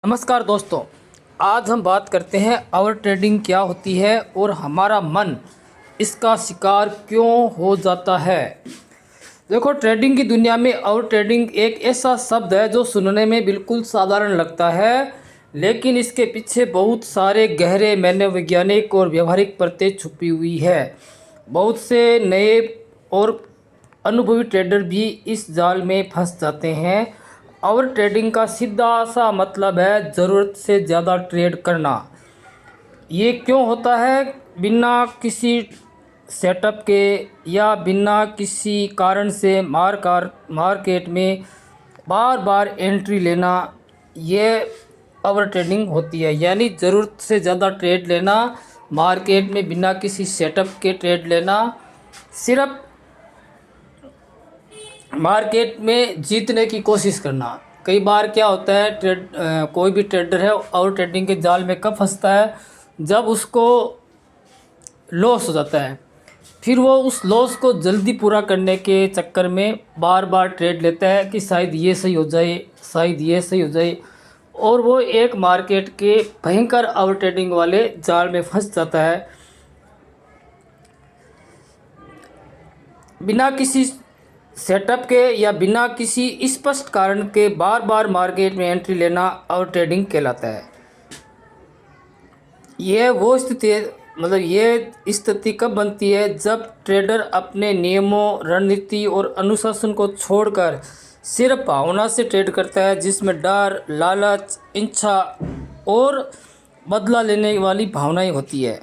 नमस्कार दोस्तों, आज हम बात करते हैं आवर ट्रेडिंग क्या होती है और हमारा मन इसका शिकार क्यों हो जाता है। देखो, ट्रेडिंग की दुनिया में आवर ट्रेडिंग एक ऐसा शब्द है जो सुनने में बिल्कुल साधारण लगता है, लेकिन इसके पीछे बहुत सारे गहरे मनोवैज्ञानिक और व्यवहारिक परतें छुपी हुई है। बहुत से नए और अनुभवी ट्रेडर भी इस जाल में फंस जाते हैं। आवर ट्रेडिंग का सीधा सा मतलब है ज़रूरत से ज़्यादा ट्रेड करना। ये क्यों होता है? बिना किसी सेटअप के या बिना किसी कारण से मार्केट में बार बार एंट्री लेना, ये आवर ट्रेडिंग होती है। यानी ज़रूरत से ज़्यादा ट्रेड लेना, मार्केट में बिना किसी सेटअप के ट्रेड लेना, सिर्फ मार्केट में जीतने की कोशिश करना। कई बार क्या होता है, कोई भी ट्रेडर है आवर ट्रेडिंग के जाल में कब फंसता है? जब उसको लॉस हो जाता है, फिर वो उस लॉस को जल्दी पूरा करने के चक्कर में बार बार ट्रेड लेता है कि शायद ये सही हो जाए, शायद ये सही हो जाए, और वो एक मार्केट के भयंकर आवर ट्रेडिंग वाले जाल में फंस जाता है। बिना किसी सेटअप के या बिना किसी स्पष्ट कारण के बार बार मार्केट में एंट्री लेना आवर ट्रेडिंग कहलाता है। यह वो स्थिति है, मतलब ये स्थिति कब बनती है? जब ट्रेडर अपने नियमों, रणनीति और अनुशासन को छोड़कर सिर्फ भावना से ट्रेड करता है, जिसमें डर, लालच, इच्छा और बदला लेने वाली भावनाएं होती है।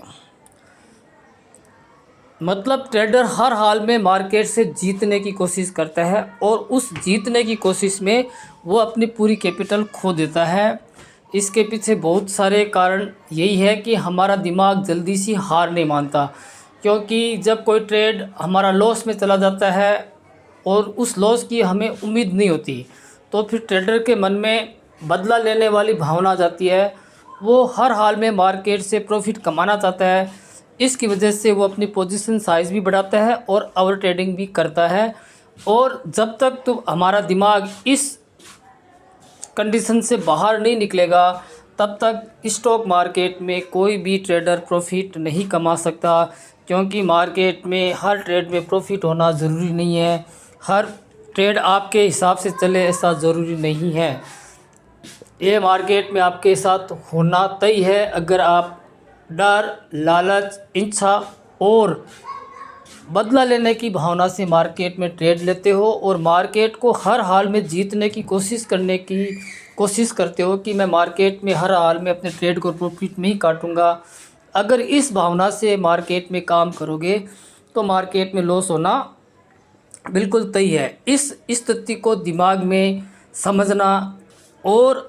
मतलब ट्रेडर हर हाल में मार्केट से जीतने की कोशिश करता है और उस जीतने की कोशिश में वो अपनी पूरी कैपिटल खो देता है। इसके पीछे बहुत सारे कारण यही है कि हमारा दिमाग जल्दी से हार नहीं मानता, क्योंकि जब कोई ट्रेड हमारा लॉस में चला जाता है और उस लॉस की हमें उम्मीद नहीं होती, तो फिर ट्रेडर के मन में बदला लेने वाली भावना आ जाती है। वो हर हाल में मार्केट से प्रॉफिट कमाना चाहता है। इसकी वजह से वो अपनी पोजीशन साइज़ भी बढ़ाता है और ओवर ट्रेडिंग भी करता है। और जब तक तो हमारा दिमाग इस कंडीशन से बाहर नहीं निकलेगा, तब तक स्टॉक मार्केट में कोई भी ट्रेडर प्रॉफिट नहीं कमा सकता, क्योंकि मार्केट में हर ट्रेड में प्रॉफिट होना ज़रूरी नहीं है। हर ट्रेड आपके हिसाब से चले ऐसा ज़रूरी नहीं है। ये मार्केट में आपके साथ होना तय है अगर आप डर, लालच, इच्छा और बदला लेने की भावना से मार्केट में ट्रेड लेते हो और मार्केट को हर हाल में जीतने की कोशिश करते हो कि मैं मार्केट में हर हाल में अपने ट्रेड को प्रॉफिट में ही काटूंगा। अगर इस भावना से मार्केट में काम करोगे तो मार्केट में लॉस होना बिल्कुल तय है। इस स्थिति को दिमाग में समझना और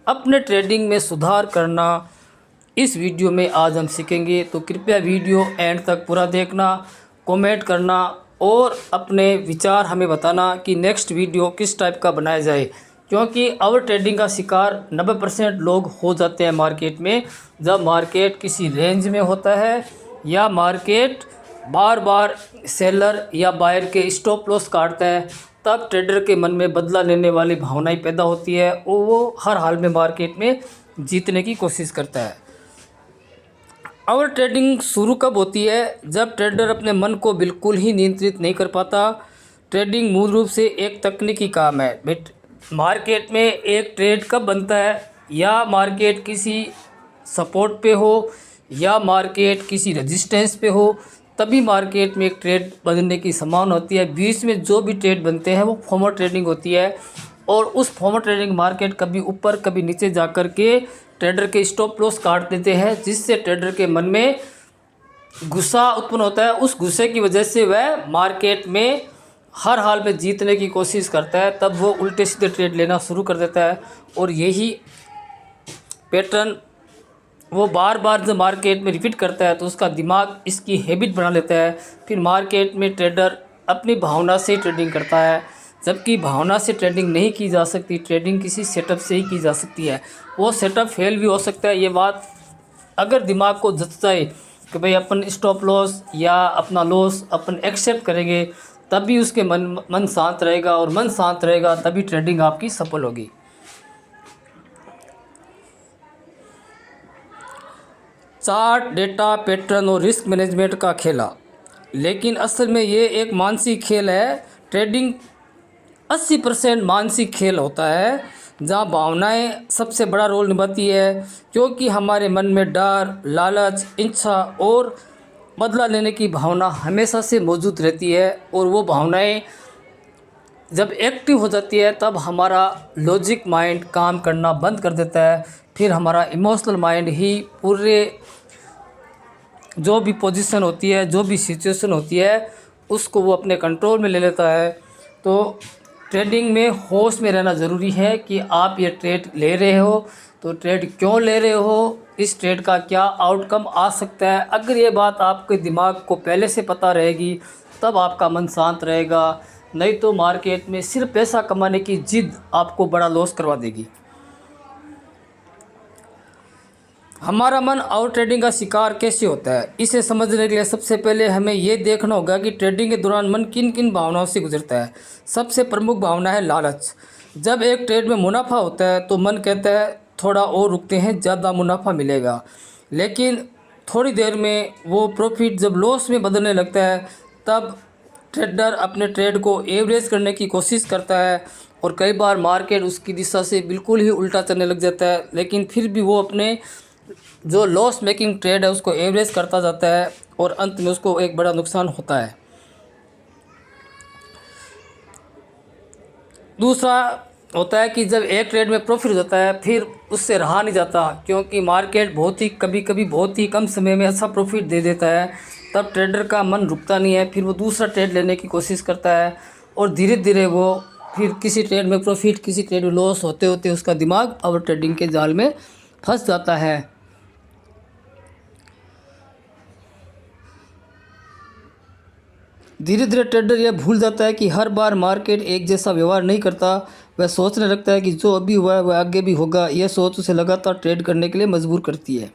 अपने ट्रेडिंग में सुधार करना इस वीडियो में आज हम सीखेंगे। तो कृपया वीडियो एंड तक पूरा देखना, कमेंट करना और अपने विचार हमें बताना कि नेक्स्ट वीडियो किस टाइप का बनाया जाए, क्योंकि ओवर ट्रेडिंग का शिकार 90% लोग हो जाते हैं मार्केट में। जब मार्केट किसी रेंज में होता है या मार्केट बार बार सेलर या बायर के स्टॉप लॉस काटता है, तब ट्रेडर के मन में बदला लेने वाली भावनाएं पैदा होती है और वो हर हाल में मार्केट में जीतने की कोशिश करता है। ओवर ट्रेडिंग शुरू कब होती है? जब ट्रेडर अपने मन को बिल्कुल ही नियंत्रित नहीं कर पाता। ट्रेडिंग मूल रूप से एक तकनीकी काम है। बट मार्केट में एक ट्रेड कब बनता है? या मार्केट किसी सपोर्ट पे हो या मार्केट किसी रेजिस्टेंस पे हो, तभी मार्केट में एक ट्रेड बनने की संभावना होती है। बीच में जो भी ट्रेड बनते हैं वो फॉर्मल ट्रेडिंग होती है, और उस फॉर्मल ट्रेडिंग मार्केट कभी ऊपर कभी नीचे जा कर के ट्रेडर के स्टॉप लॉस काट देते हैं, जिससे ट्रेडर के मन में गुस्सा उत्पन्न होता है। उस गुस्से की वजह से वह मार्केट में हर हाल में जीतने की कोशिश करता है, तब वो उल्टे सीधे ट्रेड लेना शुरू कर देता है। और यही पैटर्न वो बार बार जब मार्केट में रिपीट करता है तो उसका दिमाग इसकी हैबिट बना लेता है। फिर मार्केट में ट्रेडर अपनी भावना से ट्रेडिंग करता है, जबकि भावना से ट्रेडिंग नहीं की जा सकती। ट्रेडिंग किसी सेटअप से ही की जा सकती है। वो सेटअप फेल भी हो सकता है। ये बात अगर दिमाग को जच जाए कि भाई अपन स्टॉप लॉस या अपना लॉस अपन एक्सेप्ट करेंगे, तभी उसके मन शांत रहेगा, और मन शांत रहेगा तभी ट्रेडिंग आपकी सफल होगी। चार्ट, डेटा, पैटर्न और रिस्क मैनेजमेंट का खेला। लेकिन असल में ये एक मानसिक खेल है। ट्रेडिंग 80% मानसिक खेल होता है, जहाँ भावनाएं सबसे बड़ा रोल निभाती है, क्योंकि हमारे मन में डर, लालच, इच्छा और बदला लेने की भावना हमेशा से मौजूद रहती है। और वो भावनाएं जब एक्टिव हो जाती है तब हमारा लॉजिक माइंड काम करना बंद कर देता है। फिर हमारा इमोशनल माइंड ही पूरे जो भी पोजीशन होती है, जो भी सिचुएशन होती है, उसको वो अपने कंट्रोल में ले लेता है। तो ट्रेडिंग में होश में रहना ज़रूरी है कि आप ये ट्रेड ले रहे हो तो ट्रेड क्यों ले रहे हो, इस ट्रेड का क्या आउटकम आ सकता है। अगर ये बात आपके दिमाग को पहले से पता रहेगी तब आपका मन शांत रहेगा, नहीं तो मार्केट में सिर्फ पैसा कमाने की जिद आपको बड़ा लॉस करवा देगी। हमारा मन आउट ट्रेडिंग का शिकार कैसे होता है, इसे समझने के लिए सबसे पहले हमें ये देखना होगा कि ट्रेडिंग के दौरान मन किन किन भावनाओं से गुजरता है। सबसे प्रमुख भावना है लालच। जब एक ट्रेड में मुनाफा होता है तो मन कहता है थोड़ा और रुकते हैं, ज़्यादा मुनाफा मिलेगा। लेकिन थोड़ी देर में वो प्रॉफिट जब लॉस में बदलने लगता है तब ट्रेडर अपने ट्रेड को एवरेज करने की कोशिश करता है और कई बार मार्केट उसकी दिशा से बिल्कुल ही उल्टा चलने लग जाता है। लेकिन फिर भी वो अपने जो लॉस मेकिंग ट्रेड है उसको एवरेज करता जाता है और अंत में उसको एक बड़ा नुकसान होता है। दूसरा होता है कि जब एक ट्रेड में प्रॉफिट हो जाता है फिर उससे रहा नहीं जाता, क्योंकि मार्केट कभी कभी बहुत ही कम समय में अच्छा प्रॉफिट दे देता है। तब ट्रेडर का मन रुकता नहीं है, फिर वो दूसरा ट्रेड लेने की कोशिश करता है और धीरे धीरे वो फिर किसी ट्रेड में प्रॉफिट, किसी ट्रेड में लॉस होते होते उसका दिमाग ओवर ट्रेडिंग के जाल में फंस जाता है। धीरे धीरे ट्रेडर यह भूल जाता है कि हर बार मार्केट एक जैसा व्यवहार नहीं करता। वह सोचने लगता है कि जो अभी हुआ है वह आगे भी होगा। यह सोच उसे लगातार ट्रेड करने के लिए मजबूर करती है।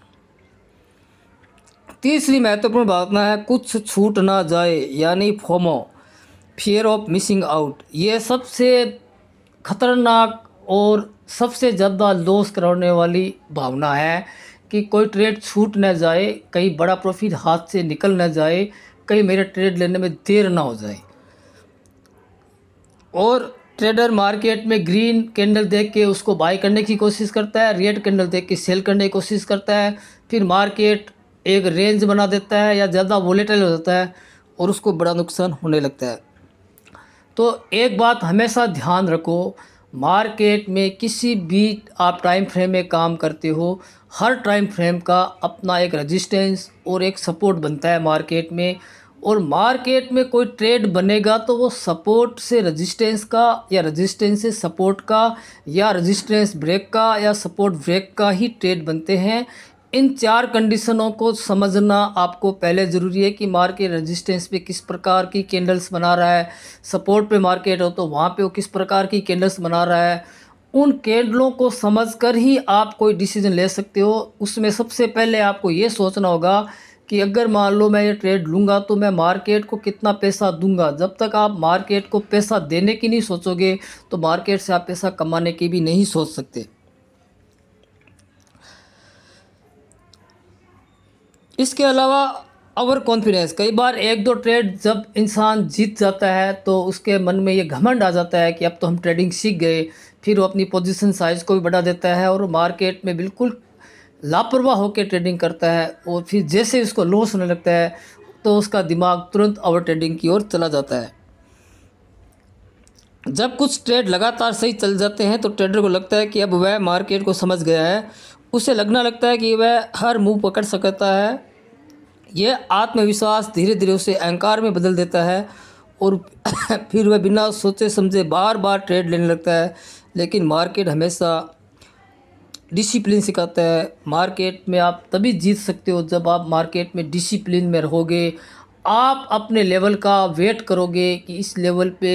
तीसरी महत्वपूर्ण भावना है कुछ छूट ना जाए, यानी FOMO, fear of missing out. ये सबसे खतरनाक और सबसे ज़्यादा लॉस कराने वाली भावना है कि कोई ट्रेड छूट ना जाए, कहीं बड़ा प्रॉफिट हाथ से निकल ना जाए, कहीं मेरे ट्रेड लेने में देर ना हो जाए। और ट्रेडर मार्केट में ग्रीन कैंडल देख के उसको बाय करने की कोशिश करता है, रेड कैंडल देख के सेल करने की कोशिश करता है। फिर मार्केट एक रेंज बना देता है या ज़्यादा वोलेटाइल हो जाता है और उसको बड़ा नुकसान होने लगता है। तो एक बात हमेशा ध्यान रखो, मार्केट में किसी भी आप टाइम फ्रेम में काम करते हो, हर टाइम फ्रेम का अपना एक रेजिस्टेंस और एक सपोर्ट बनता है मार्केट में। और मार्केट में कोई ट्रेड बनेगा तो वो सपोर्ट से रेजिस्टेंस का या रेजिस्टेंस से सपोर्ट का या रेजिस्टेंस ब्रेक का या सपोर्ट ब्रेक का ही ट्रेड बनते हैं। इन चार कंडीशनों को समझना आपको पहले ज़रूरी है कि मार्केट रेजिस्टेंस पे किस प्रकार की कैंडल्स बना रहा है, सपोर्ट पे मार्केट हो तो वहाँ पे वो किस प्रकार की कैंडल्स बना रहा है। उन कैंडलों को समझकर ही आप कोई डिसीजन ले सकते हो। उसमें सबसे पहले आपको ये सोचना होगा कि अगर मान लो मैं ये ट्रेड लूँगा तो मैं मार्केट को कितना पैसा दूंगा। जब तक आप मार्केट को पैसा देने की नहीं सोचोगे तो मार्केट से आप पैसा कमाने की भी नहीं सोच सकते। इसके अलावा ओवर कॉन्फिडेंस, कई बार एक दो ट्रेड जब इंसान जीत जाता है तो उसके मन में ये घमंड आ जाता है कि अब तो हम ट्रेडिंग सीख गए। फिर वो अपनी पोजीशन साइज़ को भी बढ़ा देता है और मार्केट में बिल्कुल लापरवाह होकर ट्रेडिंग करता है। और फिर जैसे उसको लॉस होने लगता है तो उसका दिमाग तुरंत ओवर ट्रेडिंग की ओर चला जाता है। जब कुछ ट्रेड लगातार सही चल जाते हैं तो ट्रेडर को लगता है कि अब वह मार्केट को समझ गया है। उसे लगना लगता है कि वह हर मूव पकड़ सकता है। यह आत्मविश्वास धीरे धीरे उसे अहंकार में बदल देता है और फिर वह बिना सोचे समझे बार बार ट्रेड लेने लगता है। लेकिन मार्केट हमेशा डिसिप्लिन सिखाता है। मार्केट में आप तभी जीत सकते हो जब आप मार्केट में डिसिप्लिन में रहोगे। आप अपने लेवल का वेट करोगे कि इस लेवल पे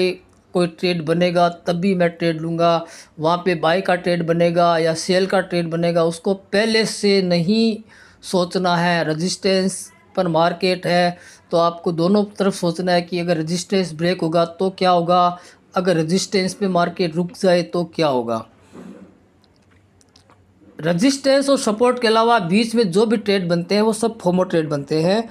कोई ट्रेड बनेगा तभी मैं ट्रेड लूँगा, वहाँ पे बाय का ट्रेड बनेगा या सेल का ट्रेड बनेगा, उसको पहले से नहीं सोचना है। रेजिस्टेंस पर मार्केट है तो आपको दोनों तरफ सोचना है कि अगर रेजिस्टेंस ब्रेक होगा तो क्या होगा, अगर रेजिस्टेंस पे मार्केट रुक जाए तो क्या होगा। रजिस्टेंस और सपोर्ट के अलावा बीच में जो भी ट्रेड बनते हैं वो सब फोमो ट्रेड बनते हैं।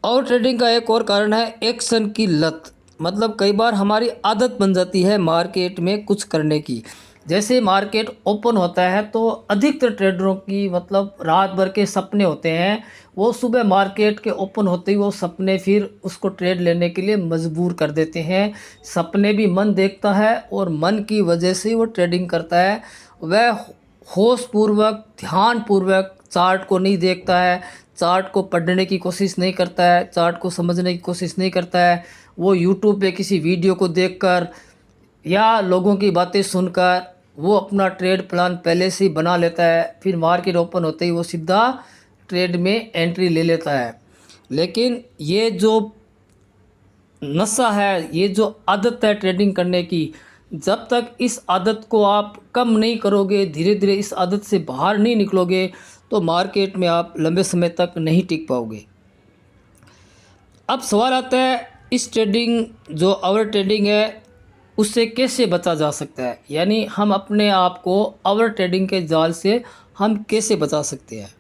और ट्रेडिंग का एक और कारण है एक्शन की लत। मतलब कई बार हमारी आदत बन जाती है मार्केट में कुछ करने की। जैसे मार्केट ओपन होता है तो अधिकतर ट्रेडरों की मतलब रात भर के सपने होते हैं, वो सुबह मार्केट के ओपन होते ही वो सपने फिर उसको ट्रेड लेने के लिए मजबूर कर देते हैं। सपने भी मन देखता है और मन की वजह से वो ट्रेडिंग करता है। वह होशपूर्वक ध्यानपूर्वक चार्ट को नहीं देखता है, चार्ट को पढ़ने की कोशिश नहीं करता है, चार्ट को समझने की कोशिश नहीं करता है। वो यूट्यूब पे किसी वीडियो को देखकर या लोगों की बातें सुनकर वो अपना ट्रेड प्लान पहले से ही बना लेता है, फिर मार्केट ओपन होते ही वो सीधा ट्रेड में एंट्री ले लेता है। लेकिन ये जो नशा है, ये जो आदत है ट्रेडिंग करने की, जब तक इस आदत को आप कम नहीं करोगे, धीरे धीरे इस आदत से बाहर नहीं निकलोगे, तो मार्केट में आप लंबे समय तक नहीं टिक पाओगे। अब सवाल आता है इस ट्रेडिंग जो ओवर ट्रेडिंग है उससे कैसे बचा जा सकता है, यानी हम अपने आप को ओवर ट्रेडिंग के जाल से हम कैसे बचा सकते हैं।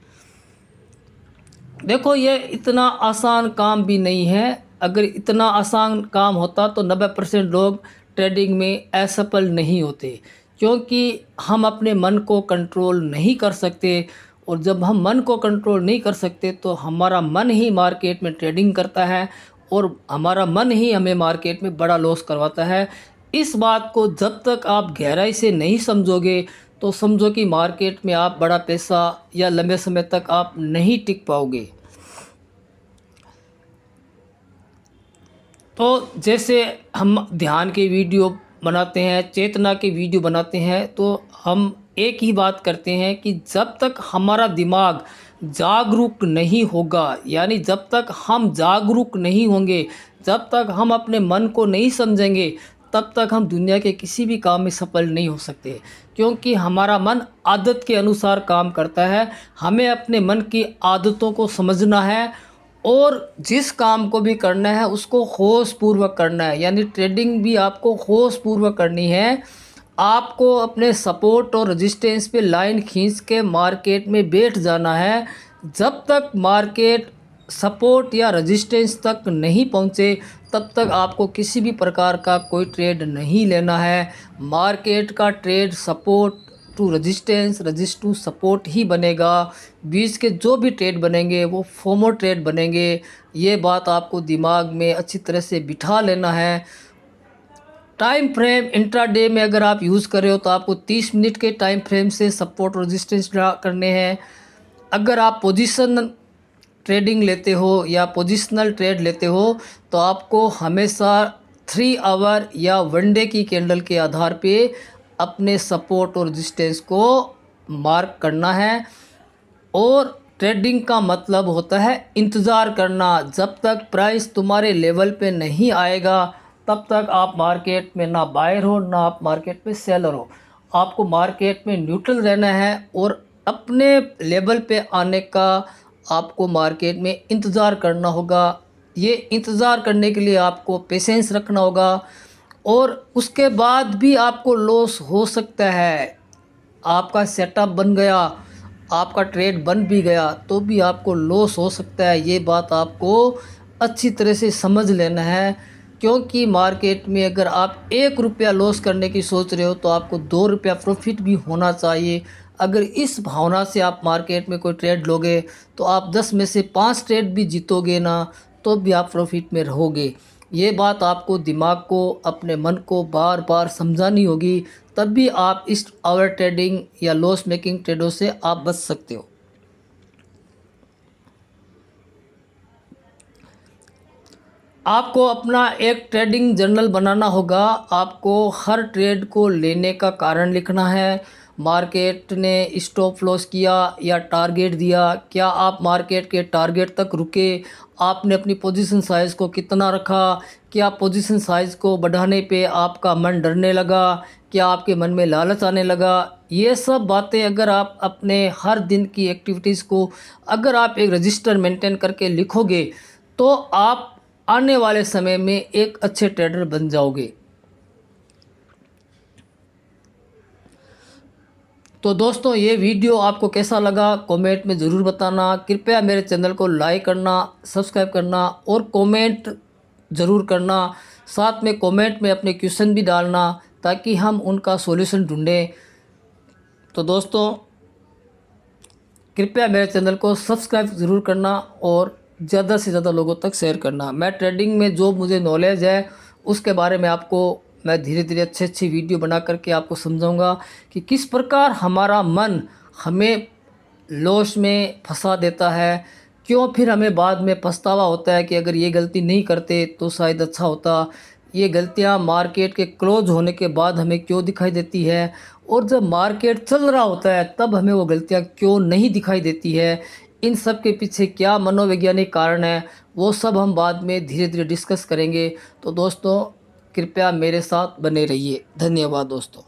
देखो ये इतना आसान काम भी नहीं है। अगर इतना आसान काम होता तो 90% लोग ट्रेडिंग में असफल नहीं होते, क्योंकि हम अपने मन को कंट्रोल नहीं कर सकते। और जब हम मन को कंट्रोल नहीं कर सकते तो हमारा मन ही मार्केट में ट्रेडिंग करता है और हमारा मन ही हमें मार्केट में बड़ा लॉस करवाता है। इस बात को जब तक आप गहराई से नहीं समझोगे तो समझो कि मार्केट में आप बड़ा पैसा या लंबे समय तक आप नहीं टिक पाओगे। तो जैसे हम ध्यान की वीडियो बनाते हैं, चेतना की वीडियो बनाते हैं, तो हम एक ही बात करते हैं कि जब तक हमारा दिमाग जागरूक नहीं होगा, यानी जब तक हम जागरूक नहीं होंगे, जब तक हम अपने मन को नहीं समझेंगे, तब तक हम दुनिया के किसी भी काम में सफल नहीं हो सकते। क्योंकि हमारा मन आदत के अनुसार काम करता है। हमें अपने मन की आदतों को समझना है और जिस काम को भी करना है उसको होशपूर्वक करना है। यानी ट्रेडिंग भी आपको होशपूर्वक करनी है। आपको अपने सपोर्ट और रेजिस्टेंस पे लाइन खींच के मार्केट में बैठ जाना है। जब तक मार्केट सपोर्ट या रेजिस्टेंस तक नहीं पहुंचे तब तक आपको किसी भी प्रकार का कोई ट्रेड नहीं लेना है। मार्केट का trade support to resistance, resist to support ही बनेगा। बीच के जो भी ट्रेड बनेंगे वो फोमो ट्रेड बनेंगे। ये बात आपको दिमाग में अच्छी तरह से बिठा लेना है। टाइम फ्रेम इंट्राडे में अगर आप यूज़ कर रहे हो तो आपको 30 मिनट के टाइम फ्रेम से सपोर्ट रेजिस्टेंस ड्रा करने हैं। अगर आप पोजीशन ट्रेडिंग लेते हो या पोजिशनल ट्रेड लेते हो तो आपको हमेशा 3 आवर या 1 डे की कैंडल के आधार पे अपने सपोर्ट और रेजिस्टेंस को मार्क करना है। और ट्रेडिंग का मतलब होता है इंतज़ार करना। जब तक प्राइस तुम्हारे लेवल पे नहीं आएगा तब तक आप मार्केट में ना बायर हो ना आप मार्केट में सेलर हो। आपको मार्केट में न्यूट्रल रहना है और अपने लेवल पे आने का आपको मार्केट में इंतज़ार करना होगा। ये इंतज़ार करने के लिए आपको पेशेंस रखना होगा और उसके बाद भी आपको लॉस हो सकता है। आपका सेटअप बन गया, आपका ट्रेड बन भी गया तो भी आपको लॉस हो सकता है। ये बात आपको अच्छी तरह से समझ लेना है, क्योंकि मार्केट में अगर आप 1 रुपया लॉस करने की सोच रहे हो तो आपको 2 रुपया प्रॉफिट भी होना चाहिए। अगर इस भावना से आप मार्केट में कोई ट्रेड लोगे तो आप 10 में से 5 ट्रेड भी जीतोगे ना तो भी आप प्रॉफिट में रहोगे। ये बात आपको दिमाग को, अपने मन को बार बार समझानी होगी, तब भी आप इस ओवर ट्रेडिंग या लॉस मेकिंग ट्रेडों से आप बच सकते हो। आपको अपना एक ट्रेडिंग जर्नल बनाना होगा। आपको हर ट्रेड को लेने का कारण लिखना है। मार्केट ने स्टॉप लॉस किया या टारगेट दिया, क्या आप मार्केट के टारगेट तक रुके, आपने अपनी पोजीशन साइज़ को कितना रखा, क्या पोजीशन साइज़ को बढ़ाने पे आपका मन डरने लगा, क्या आपके मन में लालच आने लगा। ये सब बातें अगर आप अपने हर दिन की एक्टिविटीज़ को अगर आप एक रजिस्टर मेंटेन करके लिखोगे तो आप आने वाले समय में एक अच्छे ट्रेडर बन जाओगे। तो दोस्तों ये वीडियो आपको कैसा लगा कमेंट में ज़रूर बताना। कृपया मेरे चैनल को लाइक करना, सब्सक्राइब करना और कमेंट ज़रूर करना। साथ में कमेंट में अपने क्वेश्चन भी डालना ताकि हम उनका सॉल्यूशन ढूंढें। तो दोस्तों कृपया मेरे चैनल को सब्सक्राइब ज़रूर करना और ज़्यादा से ज़्यादा लोगों तक शेयर करना। मैं ट्रेडिंग में जो मुझे नॉलेज है उसके बारे में आपको मैं धीरे धीरे अच्छी वीडियो बना करके आपको समझाऊंगा कि किस प्रकार हमारा मन हमें लॉस में फंसा देता है, क्यों फिर हमें बाद में पछतावा होता है कि अगर ये गलती नहीं करते तो शायद अच्छा होता। ये गलतियां मार्केट के क्लोज होने के बाद हमें क्यों दिखाई देती है और जब मार्केट चल रहा होता है तब हमें वो गलतियां क्यों नहीं दिखाई देती है। इन सब के पीछे क्या मनोवैज्ञानिक कारण है वो सब हम बाद में धीरे धीरे डिस्कस करेंगे। तो दोस्तों कृपया मेरे साथ बने रहिए। धन्यवाद दोस्तों।